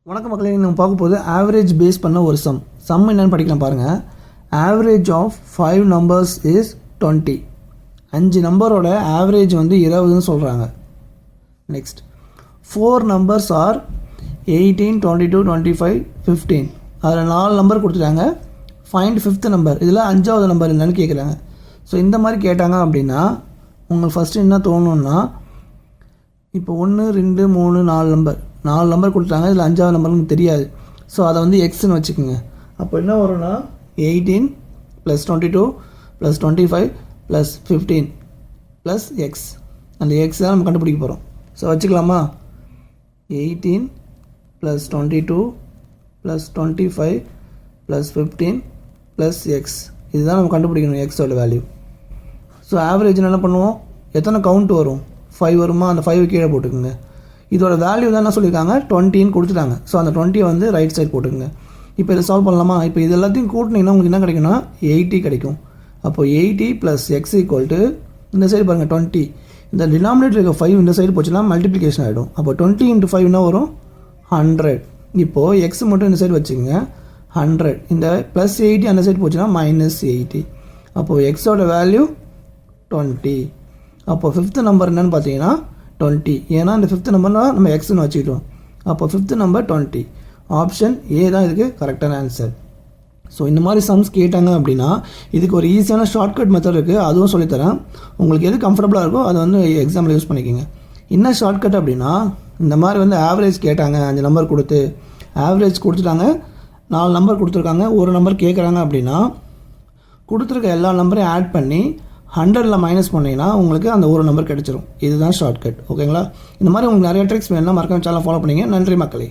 வணக்க மக்களே, நம்ம பார்க்க போது ஆவரேஜ் பேஸ் பண்ண ஒரு சம் என்னென்னு படிக்கலாம் பாருங்கள். Average of 5 numbers is 20. 5 நம்பரோட ஆவரேஜ் வந்து 20ன்னு சொல்கிறாங்க. Next 4 numbers are 18, 22, 25, 15. அதில் 4 நம்பர் கொடுத்துட்டாங்க. Find 5th number. இதில் 5வது நம்பர் என்னன்னு கேட்குறாங்க. ஸோ இந்த மாதிரி கேட்டாங்க அப்படின்னா உங்களுக்கு ஃபஸ்ட்டு என்ன தோணுன்னா, இப்போ 1, 2, 3, 4 நம்பர் கொடுத்தாங்க. இதில் 5வது நம்பர் நமக்கு தெரியாது. ஸோ அதை வந்து எக்ஸ்ன்னு வச்சுக்கோங்க. அப்போ என்ன வரும்னா 18 + 22 + 25 + 15 + எக்ஸ். அந்த எக்ஸ் தான் நம்ம கண்டுபிடிக்க போகிறோம். ஸோ வச்சுக்கலாமா? 18 + 22 + 25 + 15 + எக்ஸ். இதுதான் நம்ம கண்டுபிடிக்கணும் எக்ஸோட வேல்யூ. ஸோ ஆவரேஜ் என்ன பண்ணுவோம்? எத்தனை கவுண்ட் வரும்? 5 வருமா? அந்த 5 கீழே போட்டுக்குங்க. இதோட வேல்யூ தான் என்ன சொல்லியிருக்காங்க? 20ன்னு கொடுத்துட்டாங்க. ஸோ அந்த 20 வந்து ரைட் சைட் போட்டுக்குங்க. இப்போ இதை சால்வ் பண்ணலாமா? இப்போ இது எல்லாத்தையும் கூட்டினீங்கன்னா உங்களுக்கு என்ன கிடைக்கும்னா 80 கிடைக்கும். அப்போது 80 + x = இந்த சைடு பாருங்கள் 20. இந்த டினாமினேட்டர் இருக்க 5 இந்த சைடு போச்சுன்னா மல்டிப்ளிகேஷன் ஆகிடும். அப்போ 20 × 5 என்ன வரும்? 100. இப்போது எக்ஸ் மட்டும் இந்த சைடு வச்சுக்கோங்க. 100. இந்த +80 அந்த சைடு போச்சுன்னா -80. அப்போது எக்ஸோட வேல்யூ 20. அப்போ 5th நம்பர் என்னென்னு பார்த்தீங்கன்னா 20. ஏன்னா இந்த 5th நம்பர்னால் நம்ம எக்ஸ்ன்னு வச்சுக்கிட்டோம். அப்போ 5th நம்பர் 20. ஆப்ஷன் ஏ தான் இதுக்கு கரெக்டான ஆன்சர். ஸோ இந்த மாதிரி சம்ஸ் கேட்டாங்க அப்படின்னா இதுக்கு ஒரு ஈஸியான ஷார்ட்கட் மெத்தட் இருக்குது. அதுவும் சொல்லித்தரேன். உங்களுக்கு எது கம்ஃபர்டபுளாக இருக்கோ அதை வந்து எக்ஸாம்பிள் யூஸ் பண்ணிக்கோங்க. என்ன ஷார்ட்கட் அப்படின்னா, இந்த மாதிரி வந்து ஆவரேஜ் கேட்டாங்க, 5 நம்பர் கொடுத்து ஆவரேஜ் கொடுத்துட்டாங்க, 4 நம்பர் கொடுத்துருக்காங்க, ஒரு நம்பர் கேட்குறாங்க அப்படின்னா கொடுத்துருக்க எல்லா நம்பரையும் ஆட் பண்ணி 100ல் மைனஸ் பண்ணிங்கன்னா உங்களுக்கு அந்த ஒரு நம்பர் கிடச்சிரும். இதுதான் ஷார்ட்கட். ஓகேங்களா? இந்த மாதிரி உங்களுக்கு நிறைய ட்ரிக்ஸ் வேணும்னா மறக்காம சேனலை ஃபாலோ பண்ணிங்க. நன்றி மக்களே.